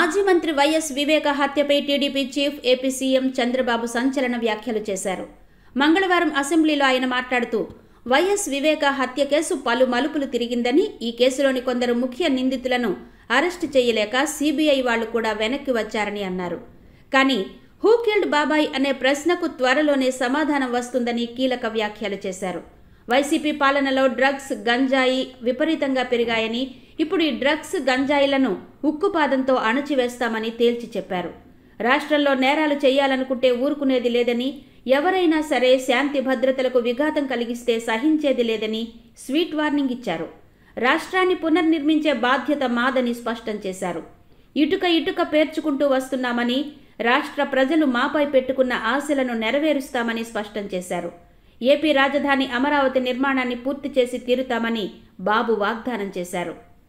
మాజీ మంత్రి వైఎస్ వివేక హత్యపై టీడీపీ చీఫ్ ఏపీ సీఎం చంద్రబాబు సంచలన వ్యాఖ్యలు చేశారు. మంగళవారం అసెంబ్లీలో ఆయన మాట్లాడుతూ వైఎస్ వివేక హత్య కేసు పలు మలుపులు తిరిగిందని, ఈ కేసులోని కొందరు ముఖ్య నిందితులను అరెస్టు చేయలేక సీబీఐ వాళ్లు కూడా వెనక్కి వచ్చారని అన్నారు. కానీ హూ కిల్డ్ బాబాయ్ అనే ప్రశ్నకు త్వరలోనే సమాధానం వస్తుందని కీలక వ్యాఖ్యలు చేశారు. వైసీపీ పాలనలో డ్రగ్స్, గంజాయి విపరీతంగా పెరిగాయని, ఇప్పుడు ఈ డ్రగ్స్, గంజాయిలను ఉక్కుపాదంతో అణచివేస్తామని తేల్చి చెప్పారు. రాష్ట్రంలో నేరాలు చేయాలనుకుంటే ఊరుకునేది లేదని, ఎవరైనా సరే శాంతి భద్రతలకు విఘాతం కలిగిస్తే సహించేది లేదని స్వీట్ వార్నింగ్ ఇచ్చారు. రాష్ట్రాన్ని పునర్నిర్మించే బాధ్యత మాదని స్పష్టం చేశారు. ఇటుక ఇటుక పేర్చుకుంటూ వస్తున్నామని, రాష్ట్ర ప్రజలు మాపై పెట్టుకున్న ఆశలను నెరవేరుస్తామని స్పష్టం చేశారు. ఏపీ రాజధాని అమరావతి నిర్మాణాన్ని పూర్తి చేసి తీరుతామని బాబు వాగ్దానం చేశారు.